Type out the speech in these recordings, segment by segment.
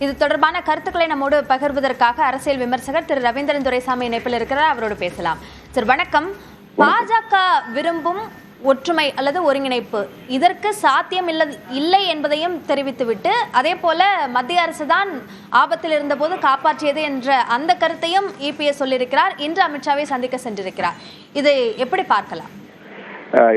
இது தொடர்பான கருத்துக்களை நம்மோடு பகிர்வதற்காக அரசியல் விமர்சகர் திரு ரவீந்திரன் துரைசாமி இணைப்பில் இருக்கிறார். அவரோடு பேசலாம். சார் வணக்கம். பாஜக விரும்பும் ஒற்றுமை அல்லது ஒருங்கிணைப்பு இதற்கு சாத்தியம் இல்லை என்பதையும் தெரிவித்துவிட்டு அதே போல மத்திய அரசு தான் ஆபத்தில் இருந்தபோது காப்பாற்றியது என்ற அந்த கருத்தையும் இபிஎஸ் சொல்லியிருக்கிறார். இன்று அமித்ஷாவை சந்திக்க சென்றிருக்கிறார். இதை எப்படி பார்க்கலாம்?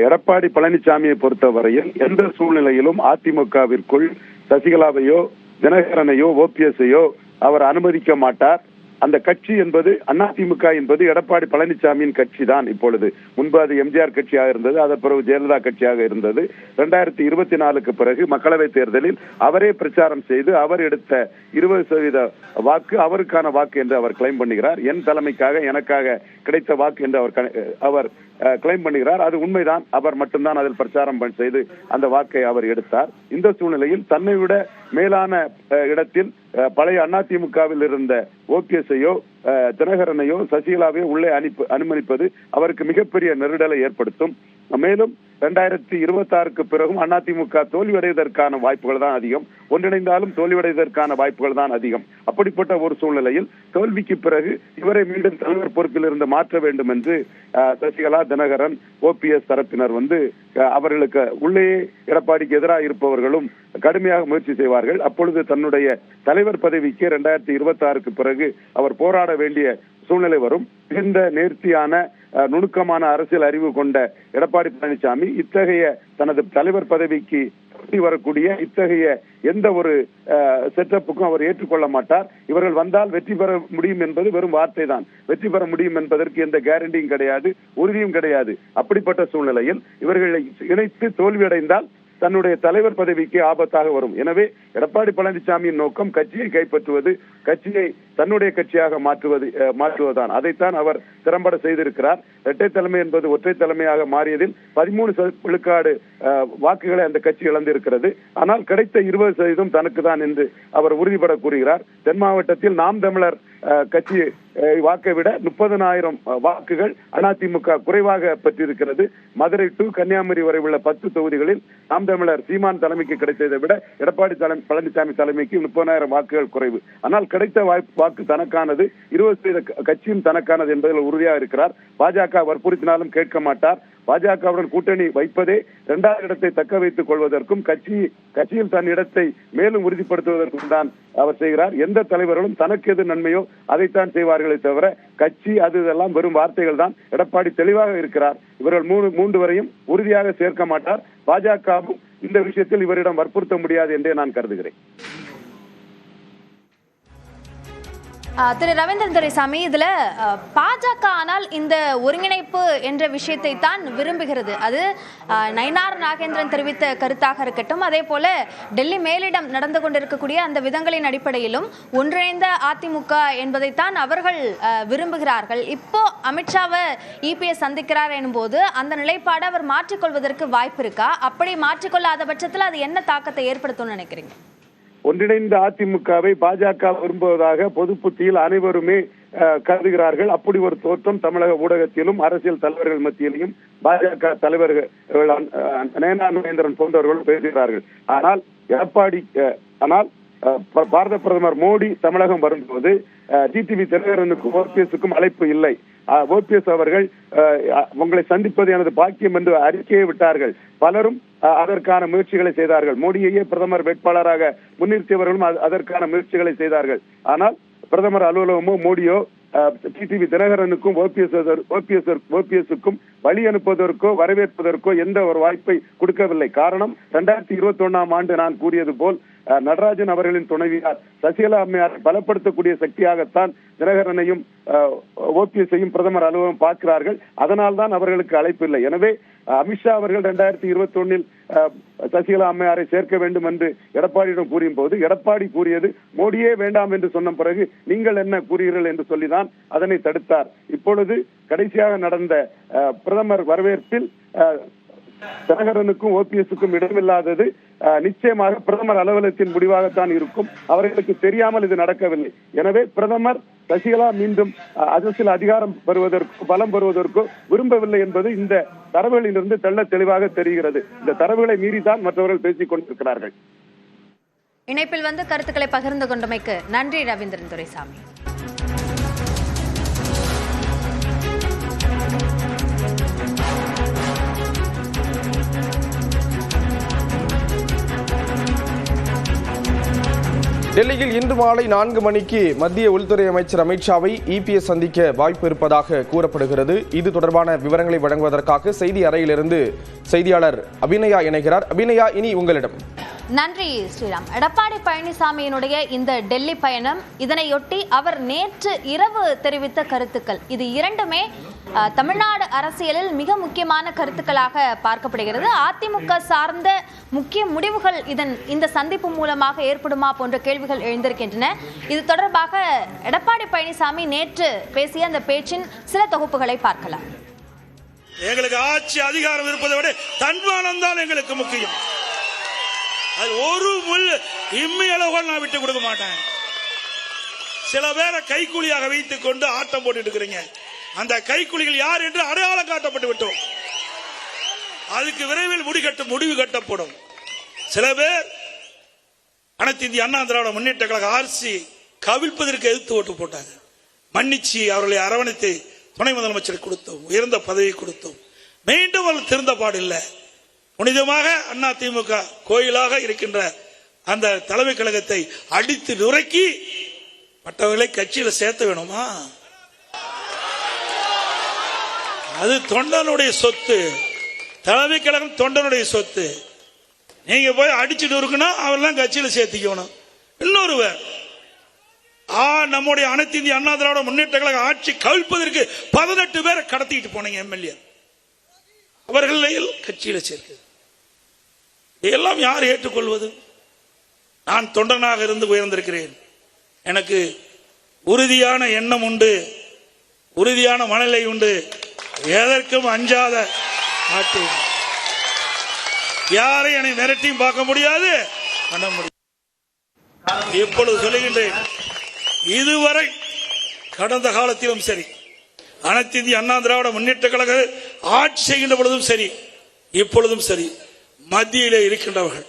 எடப்பாடி பழனிசாமியை பொறுத்தவரையில் எந்த சூழ்நிலையிலும் அதிமுகவிற்குள் சசிகலாவையோ தினகரனையோ ஓபிஎஸ்ஐயோ அவர் அனுமதிக்க மாட்டார். அந்த கட்சி என்பது அதிமுக என்பது எடப்பாடி பழனிசாமியின் கட்சி தான். இப்பொழுது முன்பு அது எம்ஜிஆர் கட்சியாக இருந்தது, அதன் பிறகு ஜெயலலிதா கட்சியாக இருந்தது. 2024க்கு பிறகு மக்களவை தேர்தலில் அவரே பிரச்சாரம் செய்து அவர் எடுத்த 20% வாக்கு அவருக்கான வாக்கு என்று அவர் கிளைம் பண்ணுகிறார். என் தலைமைக்காக எனக்காக கிடைத்த வாக்கு என்று அவர் கிளைம் பண்ணுகிறார். அது உண்மைதான். அவர் மட்டும்தான் அதில் பிரச்சாரம் செய்து அந்த வாக்கை அவர் எடுத்தார். இந்த சூழ்நிலையில் தன்னை விட மேலான இடத்தில் பழைய அதிமுகவில் இருந்த ஓபிஎஸ்ஐயோ தினகரனையோ சசிகலாவையோ உள்ளே அனுமதிப்பது அவருக்கு மிகப்பெரிய நெருடலை ஏற்படுத்தும். மேலும் 2026க்கு பிறகும் அதிமுக தோல்வியடைவதற்கான வாய்ப்புகள் தான் அதிகம். ஒன்றிணைந்தாலும் தோல்வியடைவதற்கான வாய்ப்புகள் தான் அதிகம். அப்படிப்பட்ட ஒரு சூழ்நிலையில் தோல்விக்கு பிறகு இவரை மீண்டும் தலைவர் பொறுப்பில் இருந்து மாற்ற வேண்டும் என்று சசிகலா தினகரன் ஓபிஎஸ் தரப்பினர் அவர்களுக்கு உள்ளே எடப்பாடிக்கு எதிராக இருப்பவர்களும் கடுமையாக முயற்சி செய்வார்கள். அப்பொழுது தன்னுடைய தலைவர் பதவிக்கு 2026க்கு பிறகு அவர் போராட வேண்டிய சூழ்நிலை வரும். மிகுந்த நேர்த்தியான நுணுக்கமான அரசியல் அறிவு கொண்ட எடப்பாடி பழனிசாமி இத்தகைய தனது தலைவர் பதவிக்கு வரக்கூடிய இத்தகைய எந்த ஒரு செட்டப்புக்கும் அவர் ஏற்றுக்கொள்ள மாட்டார். இவர்கள் வந்தால் வெற்றி பெற முடியும் என்பது வெறும் வார்த்தை தான். வெற்றி பெற முடியும் என்பதற்கு எந்த கேரண்டியும் கிடையாது, உறுதியும் கிடையாது. அப்படிப்பட்ட சூழ்நிலையில் இவர்களை இணைத்து தோல்வியடைந்தால் தன்னுடைய தலைவர் பதவிக்கு ஆபத்தாக வரும். எனவே எடப்பாடி பழனிசாமியின் நோக்கம் கட்சியை கைப்பற்றுவது, கட்சியை தன்னுடைய கட்சியாக மாற்றுவதுதான். அதைத்தான் அவர் திறம்பட செய்திருக்கிறார். இரட்டை தலைமை என்பது ஒற்றை தலைமையாக மாறியதில் 13 விழுக்காடு வாக்குகளை அந்த கட்சி இழந்திருக்கிறது. ஆனால் கிடைத்த 20% தனக்கு தான் என்று அவர் உறுதிபட கூறுகிறார். தென் மாவட்டத்தில் நாம் தமிழர் கட்சி வாக்கை விட 30,000 வாக்குகள் அதிமுக குறைவாக பெற்றிருக்கிறது. மதுரை டு கன்னியாகுமரி வரை உள்ள 10 தொகுதிகளில் நாம் தமிழர் சீமான் தலைமைக்கு கிடைத்ததை விட எடப்பாடி பழனிசாமி தலைமைக்கு 30,000 வாக்குகள் குறைவு. ஆனால் கிடைத்த வாக்கு தனக்கானது, 20% கட்சியும் தனக்கானது என்பதில் உறுதியாக இருக்கிறார். பாஜக வற்புறுத்தினாலும் கேட்க மாட்டார். பாஜகவுடன் கூட்டணி வைப்பதே 2வது இடத்தை தக்க வைத்துக் கொள்வதற்கும் கட்சியில் தன் இடத்தை மேலும் உறுதிப்படுத்துவதற்கும் தான் அவர் செய்கிறார். எந்த தலைவர்களும் தனக்கு எது நன்மையோ அதைத்தான் செய்வார்களே தவிர கட்சி அது இதெல்லாம் வெறும் வார்த்தைகள் தான். எடப்பாடி தெளிவாக இருக்கிறார். இவர்கள் 3 வரையும் உறுதியாக சேர்க்க மாட்டார். பாஜகவும் இந்த விஷயத்தில் இவரிடம் வற்புறுத்த முடியாது என்றே நான் கருதுகிறேன். திரு ரவீந்திரன் துரைசாமி, இதுல பாஜக ஆனால் இந்த ஒருங்கிணைப்பு என்ற விஷயத்தை தான் விரும்புகிறது. அது நயினார் நாகேந்திரன் தெரிவித்த கருத்தாக இருக்கட்டும், அதே போல டெல்லி மேலிடம் நடந்து கொண்டிருக்கக்கூடிய அந்த விதங்களின் அடிப்படையிலும் ஒன்றிணைந்த அதிமுக என்பதைத்தான் அவர்கள் விரும்புகிறார்கள். இப்போ அமித்ஷாவை இபிஎஸ் சந்திக்கிறார் எனும்போது அந்த நிலைப்பாடு அவர் மாற்றிக்கொள்வதற்கு வாய்ப்பு இருக்கா? அப்படி மாற்றிக்கொள்ளாத பட்சத்தில் அது என்ன தாக்கத்தை ஏற்படுத்தும் நினைக்கிறீங்க? ஒன்றிணைந்த அதிமுகவை பாஜக விரும்புவதாக பொது புத்தியில் அனைவருமே கருதுகிறார்கள். அப்படி ஒரு தோற்றம் தமிழக ஊடகத்திலும் அரசியல் தலைவர்கள் மத்தியிலும் பாஜக தலைவர்கள் நயனார் நாகேந்திரன் போன்றவர்கள் பேசுகிறார்கள். ஆனால் பாரத பிரதமர் மோடி தமிழகம் வரும்போது டிடிவி தினகரனுக்கும் ஓபிஎஸ்க்கும் அழைப்பு இல்லை. ஓபிஎஸ் அவர்கள் உங்களை சந்திப்பது எனது பாக்கியம் என்று அறிக்கையை விட்டார்கள். பலரும் அதற்கான முயற்சிகளை செய்தார்கள். மோடியையே பிரதமர் வேட்பாளராக முன்னிறுத்தியவர்களும் அதற்கான முயற்சிகளை செய்தார்கள். ஆனால் பிரதமர் அலுவலகமோ மோடியோ டிடிவி தினகரனுக்கும் ஓபிஎஸ்க்கும் வழி அனுப்புவதற்கோ வரவேற்பதற்கோ எந்த ஒரு வாய்ப்பை கொடுக்கவில்லை. காரணம், 2021ஆம் ஆண்டு நான் கூறியது போல் நடராஜன் அவர்களின் துணைவியார் சசிகலா அம்மையார் பலப்படுத்தக்கூடிய சக்தியாகத்தான் தினகரனையும் ஓபிஎஸ்ஐயும் பிரதமர் அலுவலகம் பார்க்கிறார்கள். அதனால் தான் அவர்களுக்கு அழைப்பு இல்லை. எனவே அமித்ஷா அவர்கள் 2021இல் சசிகலா அம்மையாரை சேர்க்க வேண்டும் என்று எடப்பாடியிடம் கூறியும் போது எடப்பாடி கூறியது மோடியே வேண்டாம் என்று சொன்ன பிறகு நீங்கள் என்ன கூறுகிறீர்கள் என்று சொல்லிதான் அதனை தடுத்தார். இப்பொழுது கடைசியாக நடந்த பிரதமர் வரவேற்பில் தினகரனுக்கும் ஓபிஎஸ்க்கும் இடமில்லாதது நிச்சயமாக பிரதமர் அலுவலகத்தின் முடிவாகத்தான் இருக்கும். அவர்களுக்கு தெரியாமல் இது நடக்கவில்லை. எனவே பிரதமர் சசிகலா மீண்டும் அரசியல் அதிகாரம் பெறுவதற்கோ பலம் பெறுவதற்கோ விரும்பவில்லை என்பது இந்த தரவுகளிலிருந்து தெள்ள தெளிவாக தெரிகிறது. இந்த தரவுகளை மீறிதான் மற்றவர்கள் பேசிக் கொண்டிருக்கிறார்கள். இணைப்பில் வந்து கருத்துக்களை பகிர்ந்து கொண்டமைக்கு நன்றி ரவீந்திரன் துரைசாமி. டெல்லியில் இன்று மாலை 4 மணிக்கு மத்திய உள்துறை அமைச்சர் அமித்ஷாவை இபிஎஸ் சந்திக்க வாய்ப்பு இருப்பதாக கூறப்படுகிறது. இது தொடர்பான விவரங்களை வழங்குவதற்காக செய்தி அறையிலிருந்து செய்தியாளர் அபிநயா இணைகிறார். அபிநயா, இனி உங்களிடம். நன்றி ஸ்ரீராம். எடப்பாடி பழனிசாமியினுடைய இந்த டெல்லி பயணம், இதனையொட்டி அவர் நேற்று இரவு தெரிவித்த கருத்துக்கள், இது இரண்டுமே தமிழ்நாடு அரசியலில் மிக முக்கியமான கருத்துக்களாக பார்க்கப்படுகிறது. அதிமுக சார்ந்த முக்கிய முடிவுகள் இந்த சந்திப்பு மூலமாக ஏற்படுமா போன்ற கேள்விகள் எழுந்திருக்கின்றன. இது தொடர்பாக எடப்பாடி பழனிசாமி நேற்று பேசிய அந்த பேச்சின் சில தொகுப்புகளை பார்க்கலாம். எங்களுக்கு ஆட்சி அதிகாரம் இருப்பதை விட தன்மானம் தான் எங்களுக்கு முக்கியம். அது ஒரு முள் இம்மையளவு நான் விட்டு கொடுக்க மாட்டேன். சில பேரை கைக்கூலியாக வைத்துக் கொண்டு ஆட்டம் போட்டு இருக்கிறீங்க. அந்த கைக்கூலிகள் யார் என்று அடையாளம் காட்டப்பட்டு விட்டோம். அதுக்கு விரைவில் முடிவு கட்டப்படும். சில பேர் அனைத்து இந்திய அண்ணா திராவிட முன்னேற்ற கழக ஆர்சி கவிழ்ப்பதற்கு எதிர்த்து ஓட்டு போட்டாங்க. மன்னிச்சு அவர்களை அரவணைத்து துணை முதலமைச்சர் கொடுத்தோம், உயர்ந்த பதவி கொடுத்தோம். மீண்டும் அவர்கள் திருந்த பாடில்லை. புனிதமாக அதிமுக கோயிலாக இருக்கின்ற அந்த தலைமை கழகத்தை அடித்து நுரைக்கி மற்றவர்களை கட்சியில சேர்த்த வேணுமா? அது தொண்டனுடைய சொத்து. தலைமை கழகம் தொண்டனுடைய சொத்து. நீங்க போய் அடிச்சு நொறுக்குனா அவரெல்லாம் கட்சியில சேர்த்திக்கணும். இன்னொருவர் நம்முடைய அனைத்து இந்திய அண்ணா திராவிட முன்னேற்ற கழக ஆட்சி கவிழ்ப்பதற்கு 18 பேரை கடத்திட்டு போனீங்க எம்எல்ஏ. அவர்கள் கட்சியில சேர்க்க இதெல்லாம் யார் ஏற்றுக்கொள்வது? நான் தொண்டனாக இருந்து உயர்ந்திருக்கிறேன். எனக்கு உறுதியான எண்ணம் உண்டு, உறுதியான மனநிலை உண்டு. எதற்கும் அஞ்சாத ஆட்சி. யாரை என்னை மிரட்டியும் பார்க்க முடியாது, பண்ண முடியும். இப்பொழுது சொல்லுகின்றேன், இதுவரை கடந்த காலத்திலும் சரி, அனைத்து இந்திய அண்ணா திராவிட முன்னேற்ற கழக ஆட்சி செய்கின்ற பொழுதும் சரி, இப்பொழுதும் சரி, மத்தியிலே இருக்கின்றவர்கள்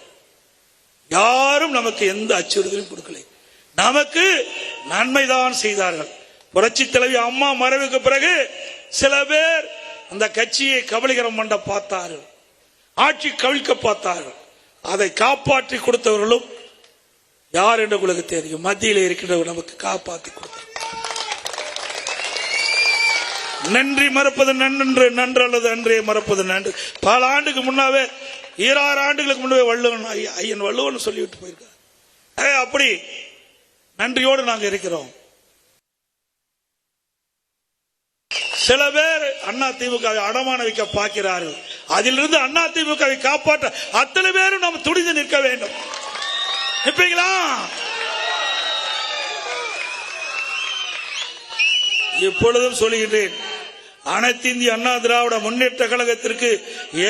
யாரும் நமக்கு எந்த அச்சுறுத்தலும் கொடுக்கல. நமக்கு நன்மைதான் செய்தார்கள். புரட்சி தலைவி அம்மா மறைவுக்கு பிறகு சில பேர் அந்த கட்சியை கபலீகரம் பண்ண பார்த்தார்கள், ஆட்சி கவிழ்க்க பார்த்தார்கள். அதை காப்பாற்றி கொடுத்தவர்களும் யார் என்று உங்களுக்கு தெரியும். மத்தியிலே இருக்கின்றவர்கள் நமக்கு காப்பாற்றி கொடுத்தார். நன்றி மறப்பது நன்று, நன்று அல்லது அன்றே மறப்பது நன்று. பல ஆண்டுக்கு முன்னாவே 26 ஆண்டுகளுக்கு முன்னே வள்ளுவன் ஐயன் வள்ளுவன் சொல்லிவிட்டு போயிருக்கார். அப்படி நன்றியோடு நாங்கள் இருக்கிறோம். சில பேர் அதிமுகவை அடமான வைக்க பார்க்கிறார்கள். அதிலிருந்து அதிமுகவை காப்பாற்ற அத்தனை பேரும் நாம் துணிந்து நிற்க வேண்டும். நிற்பீங்களா? இப்பொழுதும் சொல்லுகின்றேன், அனைத்து இந்திய அண்ணா திராவிட முன்னேற்ற கழகத்திற்கு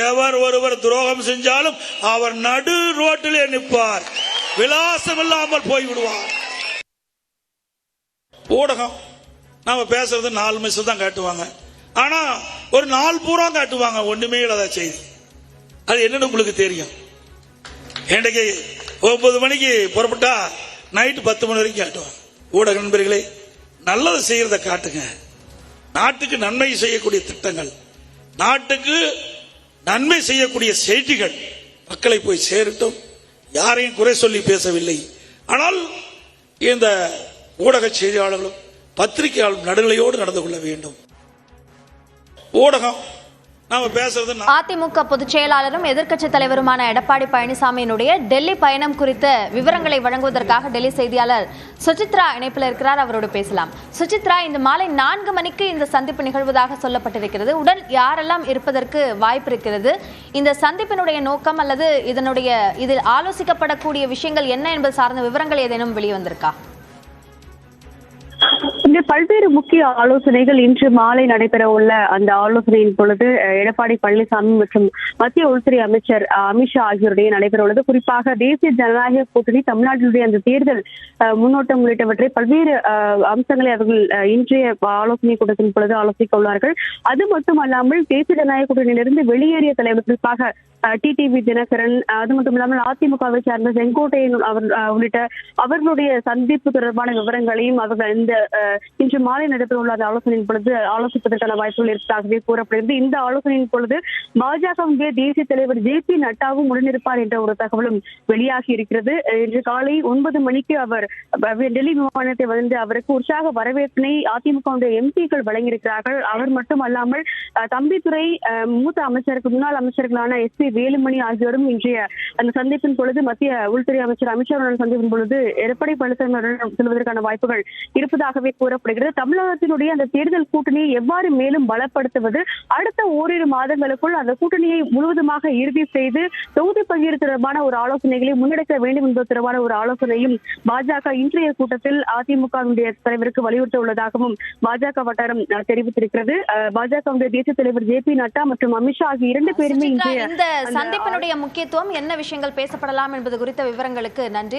எவர் ஒருவர் துரோகம் செஞ்சாலும் அவர் நடு ரோட்டிலே நிற்பார், விலாசம் இல்லாமல் போய்விடுவார். ஊடகம் நாம பேசுறது 4 நிமிஷம் தான் காட்டுவாங்க, ஆனா ஒரு நாள் பூரா காட்டுவாங்க, ஒண்ணுமே இல்லாத செய்தி. அது என்னன்னு உங்களுக்கு தெரியும். இன்றைக்கு 9 மணிக்கு புறப்பட்டா நைட்டு 10 மணி வரைக்கும் காட்டுவாங்க. ஊடக நண்பர்களே, நல்லது செய்யறத காட்டுங்க. நாட்டுக்கு நன்மை செய்யக்கூடிய திட்டங்கள், நாட்டுக்கு நன்மை செய்யக்கூடிய செய்திகள் மக்களை போய் சேரட்டும். யாரையும் குறை சொல்லி பேசவில்லை. ஆனால் இந்த ஊடக செய்தியாளர்களும் பத்திரிகையாளர்களும் நடுநிலையோடு நடந்து கொள்ள வேண்டும். ஊடகம் அதிமுக பொதுச் செயலாளரும் எதிர்க்கட்சித் தலைவருமான எடப்பாடி பழனிசாமியினுடைய டெல்லி பயணம் குறித்த விவரங்களை வழங்குவதற்காக டெல்லி செய்தியாளர் சுசித்ரா இணைப்பில் இருக்கிறார். அவரோடு பேசலாம். சுசித்ரா, இந்த மாலை 4 மணிக்கு இந்த சந்திப்பு நிகழ்வதாக சொல்லப்பட்டிருக்கிறது. உடன் யாரெல்லாம் இருப்பதற்கு வாய்ப்பு இருக்கிறது? இந்த சந்திப்பினுடைய நோக்கம் அல்லது இதில் ஆலோசிக்கப்படக்கூடிய விஷயங்கள் என்ன என்பது சார்ந்த விவரங்கள் ஏதேனும் வெளிவந்திருக்கா? பல்வேறு முக்கிய ஆலோசனைகள் இன்று மாலை நடைபெற உள்ள அந்த ஆலோசனையின் பொழுது எடப்பாடி பழனிசாமி மற்றும் மத்திய உள்துறை அமைச்சர் அமித்ஷா ஆகியோருடைய நடைபெற உள்ளது. குறிப்பாக தேசிய ஜனநாயக கூட்டணி, தமிழ்நாட்டினுடைய அந்த தேர்தல் முன்னோட்டம் உள்ளிட்டவற்றை பல்வேறு அம்சங்களை அவர்கள் இன்றைய ஆலோசனை கூட்டத்தின் பொழுது ஆலோசிக்க உள்ளார்கள். அது மட்டுமல்லாமல் தேசிய ஜனநாயக கூட்டணியிலிருந்து வெளியேறிய தலைவர், குறிப்பாக டிடிவி தினகரன், அது மட்டும் இல்லாமல் அதிமுகவை சார்ந்த செங்கோட்டையன் உள்ளிட்ட அவர்களுடைய சந்திப்பு தொடர்பான விவரங்களையும் அவர்கள் இன்று மாலை நடைபெறவுள்ள அந்த ஆலோசனையின் பொழுது ஆலோசிப்பதற்கான வாய்ப்புகள் இருப்பதாகவே கூறப்படுகிறது. இந்த ஆலோசனையின் பொழுது பாஜகவுடைய தேசிய தலைவர் ஜே.பி. நட்டாவும் உடனிருப்பார் என்ற ஒரு தகவலும் வெளியாகி இருக்கிறது. இன்று காலை 9 மணிக்கு அவர் டெல்லி விமானத்தை வந்து அவருக்கு உற்சாக வரவேற்பினை அதிமுக எம்பிக்கள் வழங்கியிருக்கிறார்கள். அவர் மட்டுமல்லாமல் தம்பிதுரை, மூத்த அமைச்சருக்கு முன்னாள் அமைச்சர்களான எஸ்.பி. வேலுமணி ஆகியோரும் இன்றைய அந்த சந்திப்பின் பொழுது மத்திய உள்துறை அமைச்சர் அமித்ஷாவுடன் சந்திப்பின் பொழுது எடப்பாடி பழனிசாமியுடன் செல்வதற்கான வாய்ப்புகள் இருப்பதாகவே கூறப்படுகிறது. தமிழகத்தினுடைய அந்த தேர்தல் கூட்டணியை எவ்வாறு மேலும் பலப்படுத்துவது, அடுத்த ஓரிரு மாதங்களுக்குள் அந்த கூட்டணியை முழுவதுமாக இறுதி செய்து தொகுதி பங்கீடு தொடர்பான ஒரு ஆலோசனைகளை முன்னெடுக்க வேண்டும் என்பது தொடர்பான ஒரு ஆலோசனையும் பாஜக இன்றைய கூட்டத்தில் அதிமுகவினுடைய தலைவருக்கு வலியுறுத்த உள்ளதாகவும் பாஜக வட்டாரம் தெரிவித்திருக்கிறது. பாஜக தேசிய தலைவர் ஜே.பி. நட்டா மற்றும் அமித்ஷா ஆகிய 2 பேருமே இந்த சந்திப்பினுடைய முக்கியத்துவம் என்ன விஷயங்கள் பேசப்படலாம் என்பது குறித்த விவரங்களுக்கு நன்றி.